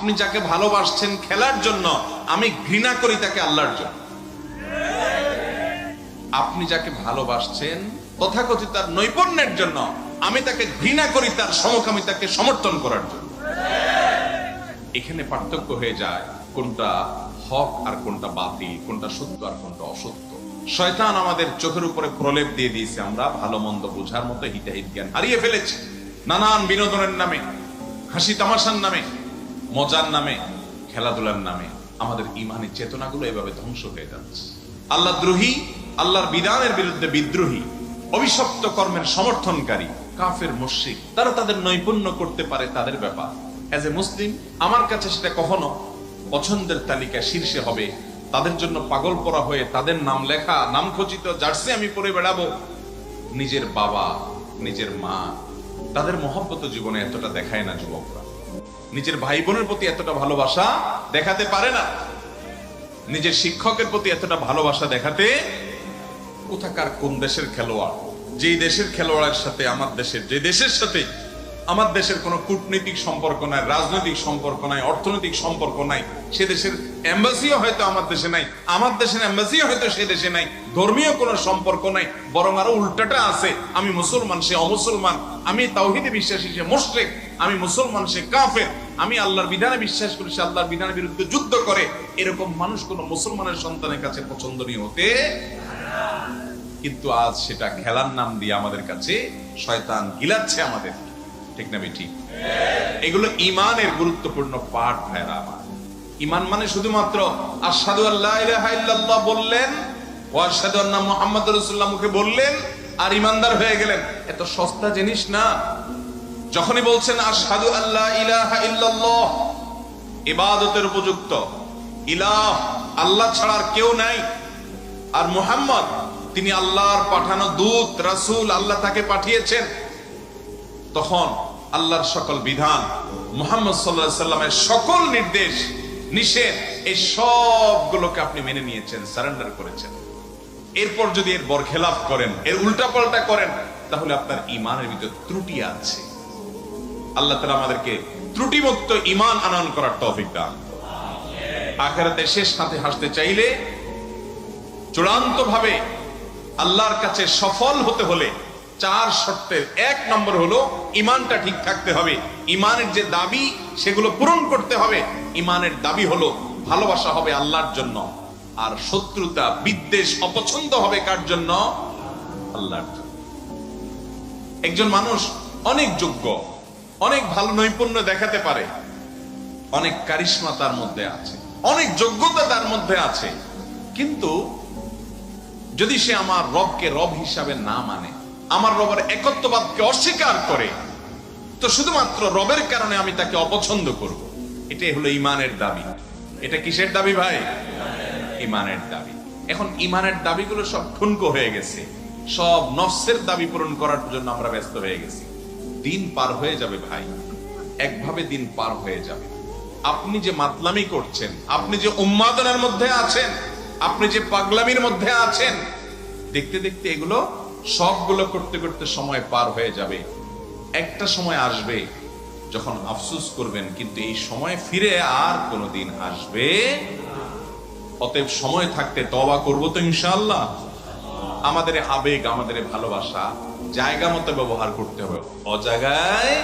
আপনি যাকে ভালোবাসছেন খেলার জন্য, আমি ঘৃণা করি তাকে আল্লাহর জন্য। আপনি যাকে ভালোবাসছেন তথাকথিত তার নৈপুণ্যের জন্য, আমি তাকে ঘৃণা করি তার সমকামিতাকে সমর্থন করার জন্য। এখানে পার্থক্য হয়ে যায় কোনটা হক আর কোনটা বাতিল, কোনটা সত্য আর কোনটা অসত্য। শয়তান আমাদের চোখের উপরে প্রলেপ দিয়ে দিয়েছে, আমরা ভালো মন্দ বোঝার মতো হিতাহিত জ্ঞান হারিয়ে ফেলেছি। নানান বিনোদনের নামে, হাসি তামাশার নামে, মজার নামে, খেলাধুলার নামে আমাদের ইমানি চেতনাগুলো এভাবে ধ্বংস হয়ে যাচ্ছে। আল্লাহ দ্রোহী, আল্লাহর বিধানের বিরুদ্ধে বিদ্রোহী, অভিশপ্ত কর্মের সমর্থনকারী, কাফের মুশরিক, তারা তাদের নৈপুণ্য করতে পারে তাদের ব্যাপার। এজ এ মুসলিম আমার কাছে সেটা কখনো পছন্দের তালিকা শীর্ষে হবে। তাদের জন্য পাগল পরা হয়ে তাদের নাম লেখা, নাম খচিত জার্সি আমি পরে বেড়াবো। নিজের বাবা, নিজের মা, তাদের মহব্বত জীবনে এতটা দেখায় না যুবকরা। নিজের ভাই বোনের প্রতি এতটা ভালোবাসা দেখাতে পারে না। নিজের শিক্ষকের প্রতি এতটা ভালোবাসা দেখাতে, কোথাকার কোন দেশের খেলোয়াড়, যেই দেশের খেলোয়াড়ের সাথে আমার দেশের, যে দেশের সাথে আমার দেশের কোনো কূটনৈতিক সম্পর্ক নাই, রাজনৈতিক সম্পর্ক নাই, অর্থনৈতিক সম্পর্ক নাই, সে দেশের এম্বাসিও হয়তো আমার দেশে নাই, আমার দেশের এম্বাসিও হয়তো সে দেশে নাই, ধর্মীয় কোনো সম্পর্ক নাই, বরং আরো উল্টাটা আছে। আমি মুসলমান, সে অমুসলমান, আমি তাওহীদে বিশ্বাসী, সে মুশরিক, আমি মুসলমান, সে কাফের, আমি আল্লাহর বিধানে বিশ্বাস করি, সে আল্লাহর বিধানের বিরুদ্ধে যুদ্ধ করে। এরকম মানুষ কোন মুসলমানের সন্তানের কাছে পছন্দনীয় হতে। কিন্তু আজ সেটা খেলার নাম দিয়ে আমাদের কাছে শয়তান গিলাচ্ছে আমাদের, ঠিক না ঠিক? এগুলো ইমানের গুরুত্বপূর্ণ পাঠ ভাইরা আমার। ইমান মানে শুধুমাত্র আশহাদু আল্লা ইলাহা ইল্লাল্লাহ বললেন, ওয়া আশহাদু আন্না মুহাম্মাদুর রাসূলুল্লাহ মুখে বললেন আর ইমানদার হয়ে গেলেন, এত সস্তা জিনিস না। যখনই বলছেন আশহাদু আল্লা ইলাহা ইল্লাল্লাহ, ইবাদতের উপযুক্ত ইলাহ আল্লাহ ছাড়া আর কেউ নাই, আর মুহাম্মদ তিনি আল্লাহর পাঠানো দূত, রাসূল, আল্লাহ তাকে পাঠিয়েছেন, তখন আল্লাহর সকল বিধান, মুহাম্মদ সাল্লাল্লাহু আলাইহি সাল্লামের সকল নির্দেশ নিষেধ, এই সবগুলোকে আপনি মেনে নিয়েছেন, সারেন্ডার করেছেন। এরপর যদি এর বরখেলাফ করেন, এর উল্টাপাল্টা করেন, তাহলে আপনার ইমানের ভিতর ত্রুটি আছে। আল্লাহ তাআলা আমাদেরকে ত্রুটিমুক্ত ইমান আনয়ন করার তৌফিক দান। আখিরাতে শেষ সাথে হাসতে চাইলে, চূড়ান্ত ভাবে আল্লাহর কাছে সফল হতে হলে 4 শর্তের 1 নম্বর হলো ইমানটা ঠিক থাকতে হবে। ইমানের যে দাবি সেগুলো পূরণ করতে হবে। ইমানের দাবি হলো ভালোবাসা হবে আল্লাহর জন্য, আর শত্রুতা, বিদ্বেষ, অপছন্দ হবে কার জন্য? আল্লাহর জন্য। একজন মানুষ অনেক যোগ্য, অনেক ভালো নৈপুণ্য দেখাতে পারে, অনেক কারিশমা তার মধ্যে আছে, অনেক যোগ্যতা তার মধ্যে আছে, কিন্তু যদি সে আমার রবকে রব হিসাবে না মানে, আমার রবের একত্ববাদকে অস্বীকার করে, তো শুধুমাত্র রবের কারণে আমি তাকে অপছন্দ করব। এটাই হলো ইমানের দাবি। এটা কিসের দাবি ভাই? ইমানের দাবি। এখন ইমানের দাবিগুলো সব ঠুনকো হয়ে গেছে, সব নফসের দাবি পূরণ করার জন্য আমরা ব্যস্ত হয়ে গেছি। দিন পার হয়ে যাবে ভাই, একভাবে দিন পার হয়ে যাবে। আপনি যে মাতলামি করছেন, আপনি যে উন্মাদনার মধ্যে আছেন, আপনি যে পাগলামির মধ্যে আছেন, দেখতে দেখতে এগুলো সবগুলো করতে করতে সময় পার হয়ে যাবে। একটা সময় আসবে যখন আফসোস করবেন, কিন্তু এই সময় ফিরে আর কোনোদিন আসবে। অতএব সময় থাকতে তওবা করব তো ইনশাআল্লাহ। আমাদের আবেগ, আমাদের ভালোবাসা জায়গা মতো ব্যবহার করতে হবে, অজায়গায়